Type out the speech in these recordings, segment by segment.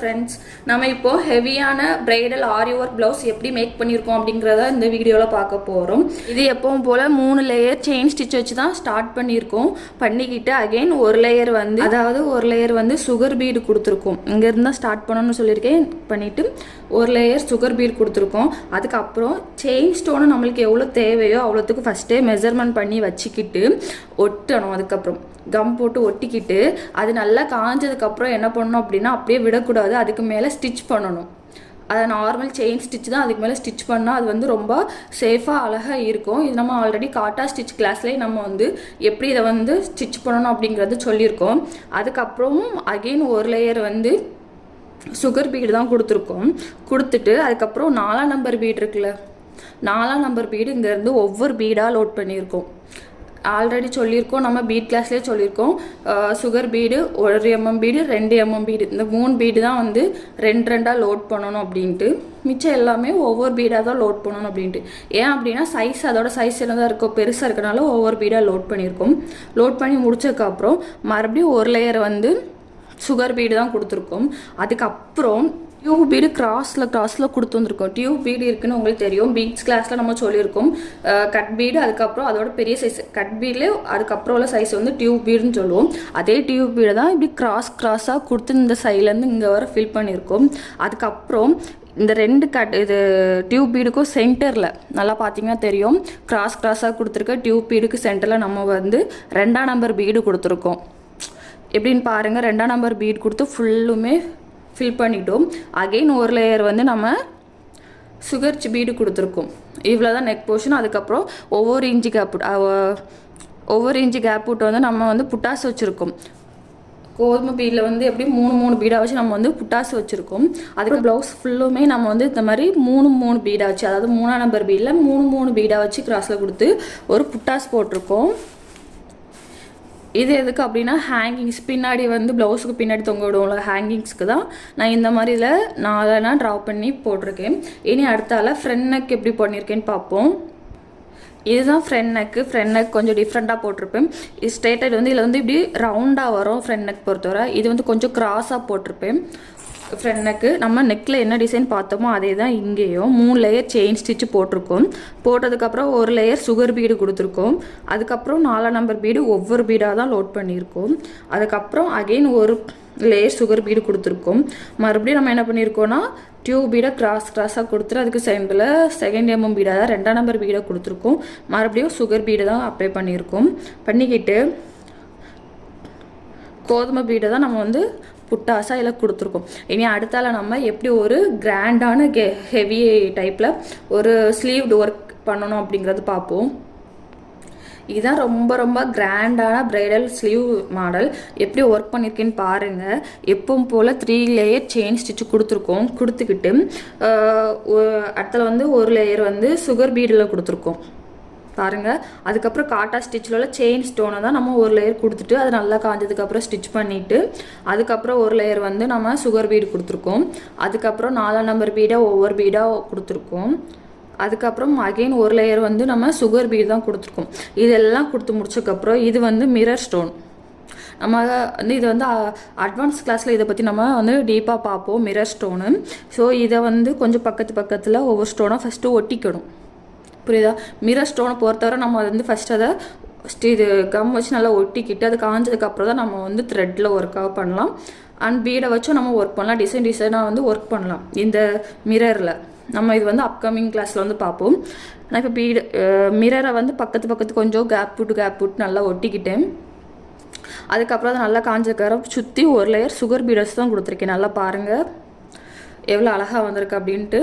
Friends, நம்ம இப்போ ஹெவியான பிரைடல் ஆரி ஒர்க் பிளவுஸ் எப்படி மேக் பண்ணியிருக்கோம் அப்படிங்கிறத இந்த வீடியோவில் பார்க்க போகிறோம். இது எப்பவும் போல் 3 லேயர் செயின் ஸ்டிச் வச்சு தான் ஸ்டார்ட் பண்ணியிருக்கோம். பண்ணிக்கிட்டு அகெயின் ஒரு லேயர் வந்து சுகர் பீடு கொடுத்துருக்கோம். இங்கேருந்து தான் ஸ்டார்ட் பண்ணணும்னு சொல்லியிருக்கேன். பண்ணிவிட்டு ஒரு லேயர் சுகர் பீடு கொடுத்துருக்கோம். அதுக்கப்புறம் செயின் ஸ்டோனை நம்மளுக்கு எவ்வளோ தேவையோ அவ்வளோத்துக்கு ஃபஸ்ட்டே மெஷர்மெண்ட் பண்ணி வச்சுக்கிட்டு ஒட்டணும். அதுக்கப்புறம் கம் போட்டு ஒட்டிக்கிட்டு அது நல்லா காஞ்சதுக்கப்புறம் என்ன பண்ணணும் அப்படின்னா அப்படியே விடக்கூடாது, அதுக்கு மேலே ஸ்டிச் பண்ணணும். அதை நார்மல் செயின் ஸ்டிச் தான், அதுக்கு மேலே ஸ்டிச் பண்ணால் அது வந்து ரொம்ப சேஃபாக அழகாக இருக்கும். இது நம்ம ஆல்ரெடி காட்டா ஸ்டிச் கிளாஸ்லேயே நம்ம வந்து எப்படி இதை வந்து ஸ்டிச் பண்ணணும் அப்படிங்கிறது சொல்லியிருக்கோம். அதுக்கப்புறமும் அகெயின் ஒரு லேயர் வந்து சுகர் பீடு தான் கொடுத்துருக்கோம். கொடுத்துட்டு அதுக்கப்புறம் 4ஆம் நம்பர் பீடு இருக்குல்ல, 4ஆம் நம்பர் பீடு இங்கேருந்து ஒவ்வொரு பீடாக லோட் பண்ணியிருக்கோம். ஆல்ரெடி சொல்லியிருக்கோம், நம்ம பீட் கிளாஸ்லேயே சொல்லியிருக்கோம். Sugar bead 1 mm bead 2 mm bead, இந்த 3 பீடு தான் வந்து 2 லோட் பண்ணணும் அப்படின்ட்டு. மிச்சம் எல்லாமே ஒவ்வொரு பீடாக தான் லோட் பண்ணணும் அப்படின்ட்டு. ஏன் அப்படின்னா சைஸ் அதோட சைஸ் என்ன தான் இருக்கும், பெருசாக இருக்கனால ஒவ்வொரு பீடாக லோட் பண்ணியிருக்கோம். லோட் பண்ணி முடிச்சதுக்கப்புறம் மறுபடியும் ஒரு லேயர் வந்து சுகர் பீடு தான் கொடுத்துருக்கோம். அதுக்கப்புறம் டியூப் பீடு கிராஸில் கொடுத்து வந்திருக்கோம். டியூப் பீடு இருக்குன்னு உங்களுக்கு தெரியும், பீட்ஸ் கிளாஸில் நம்ம சொல்லியிருக்கோம். கட் பீடு, அதுக்கப்புறம் அதோட பெரிய சைஸ் கட் பீட்லேயே அதுக்கப்புறம் உள்ள சைஸ் வந்து டியூப் பீடுன்னு சொல்லுவோம். அதே டியூப் பீடு தான் இப்படி கிராஸாக கொடுத்து இந்த சைட்லேருந்து இங்கே வர ஃபில் பண்ணியிருக்கோம். அதுக்கப்புறம் இந்த 2 இது டியூப் பீடுக்கும் சென்டரில் நல்லா பார்த்தீங்கன்னா தெரியும், கிராஸாக கொடுத்துருக்க டியூப் பீடுக்கு சென்டரில் நம்ம வந்து 2ஆம் நம்பர் பீடு கொடுத்துருக்கோம். எப்படின்னு பாருங்கள், 2ஆம் நம்பர் பீடு கொடுத்து ஃபுல்லுமே ஃபில் பண்ணிட்டோம். அகெயின் ஒரு லேயர் வந்து நம்ம சுகர் பீடு கொடுத்துருக்கோம். இவ்வளோ தான் நெக் போர்ஷன். அதுக்கப்புறம் ஒவ்வொரு இன்ச்சு கேப் விட்டு வந்து நம்ம வந்து புட்டாஸ் வச்சுருக்கோம். கோதுமை பீடில் வந்து எப்படி 3 பீடாக வச்சு நம்ம வந்து புட்டாஸ் வச்சுருக்கோம். அதுக்கு ப்ளவுஸ் ஃபுல்லுமே நம்ம வந்து இந்த மாதிரி 3 பீடாக வச்சு, அதாவது 3ஆம் நம்பர் பீடில் 3 பீடாக வச்சு கிராஸில் கொடுத்து ஒரு புட்டாஸ் போட்டிருக்கோம். இது எதுக்கு அப்படின்னா ஹேங்கிங்ஸ், பின்னாடி வந்து ப்ளவுஸுக்கு பின்னாடி தொங்க விடுவோம்ல, ஹேங்கிங்ஸ்க்கு தான் நான் இந்த மாதிரி இதில் 4 ட்ரா பண்ணி போட்டிருக்கேன். இனி அடுத்தால ஃப்ரண்ட் நெக் எப்படி பண்ணியிருக்கேன்னு பார்ப்போம். இதுதான் ஃப்ரண்ட் நெக் கொஞ்சம் டிஃப்ரெண்ட்டாக போட்டிருப்பேன். இது ஸ்ட்ரெயிட் வந்து இதில் வந்து இப்படி ரவுண்டாக வரும். ஃப்ரண்ட் நெக் பொறுத்தவரை இது வந்து கொஞ்சம் கிராஸாக போட்டிருப்பேன். ஃப்ரண்ட் நெக்கு நம்ம நெக்கில் என்ன டிசைன் பார்த்தோமோ அதே தான் இங்கேயும் 3 லேயர் செயின் ஸ்டிச்சு போட்டிருக்கோம். போட்டதுக்கப்புறம் ஒரு லேயர் சுகர் பீடு கொடுத்துருக்கோம். அதுக்கப்புறம் 4ஆம் நம்பர் பீடு ஒவ்வொரு பீடாக தான் லோட் பண்ணியிருக்கோம். அதுக்கப்புறம் அகெயின் ஒரு லேயர் சுகர் பீடு கொடுத்துருக்கோம். மறுபடியும் நம்ம என்ன பண்ணியிருக்கோம்னா டியூப் பீடை கிராஸாக கொடுத்துட்டு அதுக்கு சென்டரில் 2 mm பீடாக தான் 2ஆம் நம்பர் பீடை கொடுத்துருக்கோம். மறுபடியும் சுகர் பீடு தான் அப்ளை பண்ணியிருக்கோம். பண்ணிக்கிட்டு கோதுமை பீடை தான் நம்ம வந்து புட்டாஸாக இதில் கொடுத்துருக்கோம். இனி அடுத்தால நம்ம எப்படி ஒரு கிராண்டான ஹெவி டைப்பில் ஒரு ஸ்லீவ்டு ஒர்க் பண்ணணும் அப்படிங்கிறது பார்ப்போம். இதுதான் ரொம்ப கிராண்டான பிரைடல் ஸ்லீவ் மாடல். எப்படி ஒர்க் பண்ணியிருக்கேன்னு பாருங்கள். எப்பவும் போல் 3 லேயர் செயின் ஸ்டிச்சு கொடுத்துருக்கோம். கொடுத்துக்கிட்டு அடுத்தல வந்து ஒரு லேயர் வந்து சுகர் பீடில் கொடுத்துருக்கோம் பாருங்கள். அதுக்கப்புறம் காட்டா ஸ்டிச்சில் உள்ள செயின் ஸ்டோனை தான் நம்ம ஒரு லேயர் கொடுத்துட்டு அது நல்லா காஞ்சதுக்கப்புறம் ஸ்டிச் பண்ணிவிட்டு அதுக்கப்புறம் ஒரு லேயர் வந்து நம்ம சுகர் பீடு கொடுத்துருக்கோம். அதுக்கப்புறம் 4ஆம் நம்பர் பீடை ஒவ்வொரு பீடாக கொடுத்துருக்கோம். அதுக்கப்புறம் அகெயின் ஒரு லேயர் வந்து நம்ம சுகர் பீடு தான் கொடுத்துருக்கோம். இதெல்லாம் கொடுத்து முடிச்சதுக்கப்புறம் இது வந்து மிரர் ஸ்டோன். நம்ம வந்து இது வந்து அட்வான்ஸ் கிளாஸில் இதை பற்றி நம்ம வந்து டீப்பாக பார்ப்போம், மிரர் ஸ்டோனு. ஸோ இதை வந்து கொஞ்சம் பக்கத்தில் ஒவ்வொரு ஸ்டோனாக ஃபஸ்ட்டு ஒட்டிக்கணும். புரியுதா? மிரர் ஸ்டோனை பொறுத்தவரை நம்ம வந்து ஃபஸ்ட் அதை இது கம் வச்சு நல்லா ஒட்டிக்கிட்டு அது காஞ்சதுக்கப்புறம் தான் நம்ம வந்து த்ரெட்டில் ஒர்க்காக பண்ணலாம். அண்ட் பீடை வச்சும் நம்ம ஒர்க் பண்ணலாம், டிசைனாக வந்து ஒர்க் பண்ணலாம் இந்த மிரரில். நம்ம இது வந்து அப்கமிங் கிளாஸில் வந்து பார்ப்போம். நான் இப்போ மிரரை வந்து பக்கத்து கொஞ்சம் கேப் விட்டு நல்லா ஒட்டிக்கிட்டேன். அதுக்கப்புறம் அதை நல்லா காஞ்சதுக்கப்புறம் சுற்றி ஒரு லேயர் சுகர் பீடர்ஸ் தான் கொடுத்துருக்கேன். நல்லா பாருங்கள் எவ்வளோ அழகாக வந்திருக்கு அப்படின்ட்டு.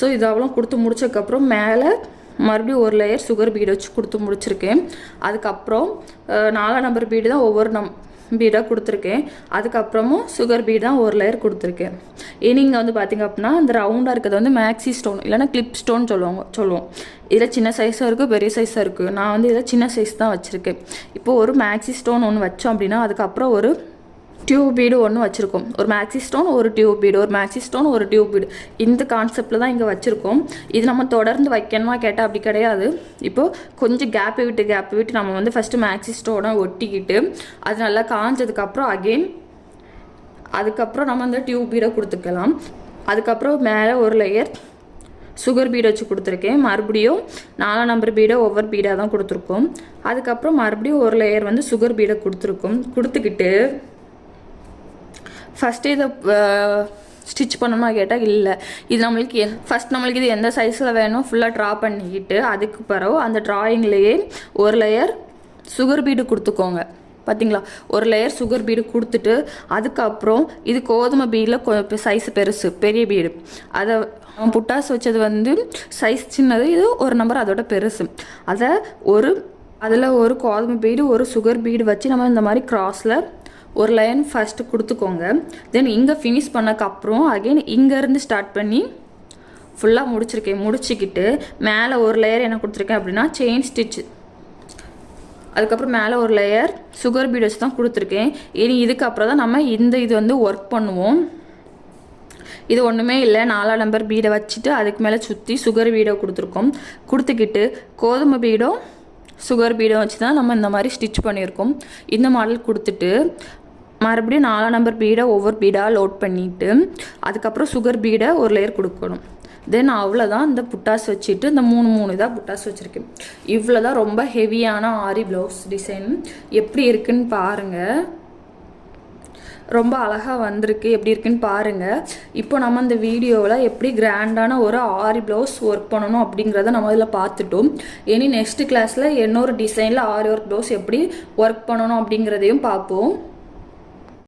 ஸோ இது அவ்வளோ கொடுத்து முடிச்சதுக்கப்புறம் மேலே மறுபடியும் ஒரு லேயர் சுகர் பீடு வச்சு கொடுத்து முடிச்சிருக்கேன். அதுக்கப்புறம் 4ஆம் நம்பர் பீடு தான் ஒவ்வொரு பீடாக கொடுத்துருக்கேன். அதுக்கப்புறமும் சுகர் பீடு தான் ஒரு லேயர் கொடுத்துருக்கேன். இங்கே வந்து பார்த்திங்க அப்படின்னா இந்த ரவுண்டாக இருக்கிறது வந்து மேக்ஸி ஸ்டோன் இல்லைன்னா கிளிப் ஸ்டோன் சொல்லுவோம். இதில் சின்ன சைஸாக இருக்குது, பெரிய சைஸாக இருக்குது. நான் வந்து இதில் சின்ன சைஸ் தான் வச்சுருக்கேன். இப்போது ஒரு மேக்ஸி ஸ்டோன் ஒன்று வச்சோம் அப்படின்னா அதுக்கப்புறம் ஒரு டியூப் பீடு ஒன்று வச்சுருக்கோம். ஒரு மேக்ஸி ஸ்டோன் ஒரு டியூப் பீடு, ஒரு மேக்ஸி ஸ்டோன் ஒரு டியூப் பீடு, இந்த கான்செப்டில் தான் இங்கே வச்சுருக்கோம். இது நம்ம தொடர்ந்து வைக்கணுமா கேட்டால் அப்படி கிடையாது. இப்போது கொஞ்சம் கேப்பு விட்டு நம்ம வந்து ஃபஸ்ட்டு மேக்ஸி ஸ்டோனை ஒட்டிக்கிட்டு அது நல்லா காஞ்சதுக்கப்புறம் அகெயின் அதுக்கப்புறம் நம்ம அந்த டியூப் பீடை கொடுத்துக்கலாம். அதுக்கப்புறம் மேலே ஒரு லேயர் சுகர் பீடை வச்சு கொடுத்துருக்கேன். மறுபடியும் 4 நம்பர் பீடை ஒவ்வொரு பீடாக தான் கொடுத்துருக்கோம். அதுக்கப்புறம் மறுபடியும் ஒரு லேயர் வந்து சுகர் பீடை கொடுத்துக்கிட்டு ஃபஸ்ட்டு இதை ஸ்டிச் பண்ணணுமா கேட்டால் இல்லை. இது நம்மளுக்கு ஃபஸ்ட் நம்மளுக்கு இது எந்த சைஸில் வேணும் ஃபுல்லாக ட்ரா பண்ணிக்கிட்டு அதுக்கு பிறகு அந்த ட்ராயிங்லேயே ஒரு லேயர் சுகர் பீடு கொடுத்துக்கோங்க. பார்த்தீங்களா, ஒரு லேயர் சுகர் பீடு கொடுத்துட்டு அதுக்கப்புறம் இது கோதுமை பீடில் சைஸ் பெருசு பெரிய பீடு, அதை புட்டாஸ் வச்சது வந்து சைஸ் சின்னது, இது ஒரு நம்பர் அதோட பெருசு. அதில் ஒரு கோதுமை பீடு ஒரு சுகர் பீடு வச்சு நம்ம இந்த மாதிரி கிராஸில் ஒரு லைன் ஃபஸ்ட்டு கொடுத்துக்கோங்க. தென் இங்கே ஃபினிஷ் பண்ணக்கப்புறம் அகெயின் இங்கேருந்து ஸ்டார்ட் பண்ணி ஃபுல்லாக முடிச்சுக்கிட்டு மேலே ஒரு லேயர் என்ன கொடுத்துருக்கேன் அப்படின்னா செயின் ஸ்டிச்சு, அதுக்கப்புறம் மேலே ஒரு லேயர் சுகர் பீட் வச்சு தான் கொடுத்துருக்கேன். இனி இதுக்கப்புறம் தான் நம்ம இது வந்து ஒர்க் பண்ணுவோம். இது ஒன்றுமே இல்லை, 4 நம்பர் பீடை வச்சுட்டு அதுக்கு மேலே சுற்றி சுகர் பீடை கொடுத்துக்கிட்டு கோதுமை பீடும் சுகர் பீடை வச்சு தான் நம்ம இந்த மாதிரி ஸ்டிச் பண்ணியிருக்கோம். இந்த மாடல் கொடுத்துட்டு மறுபடியும் 4 நம்பர் பீடை ஒவ்வொரு பீடாக லோட் பண்ணிவிட்டு அதுக்கப்புறம் சுகர் பீடை ஒரு லேயர் கொடுக்கணும். தென் அவ்வளோதான். இந்த புட்டாஸ் வச்சுட்டு இந்த 3 இதாக புட்டாஸ் வச்சுருக்கேன். இவ்வளோ தான் ரொம்ப ஹெவியான ஆரி ப்ளவுஸ் டிசைன். எப்படி இருக்குன்னு பாருங்கள், ரொம்ப அழகாக வந்திருக்கு. எப்படி இருக்குன்னு பாருங்கள். இப்போ நம்ம இந்த வீடியோவில் எப்படி கிராண்டான ஒரு ஆரி ப்ளவுஸ் ஒர்க் பண்ணணும் அப்படிங்கிறத நம்ம இதில் பார்த்துட்டோம். இனி நெக்ஸ்ட் கிளாஸில் இன்னொரு டிசைனில் ஆரி ஒர்க் ப்ளவுஸ் எப்படி ஒர்க் பண்ணணும் அப்படிங்கிறதையும் பார்ப்போம்.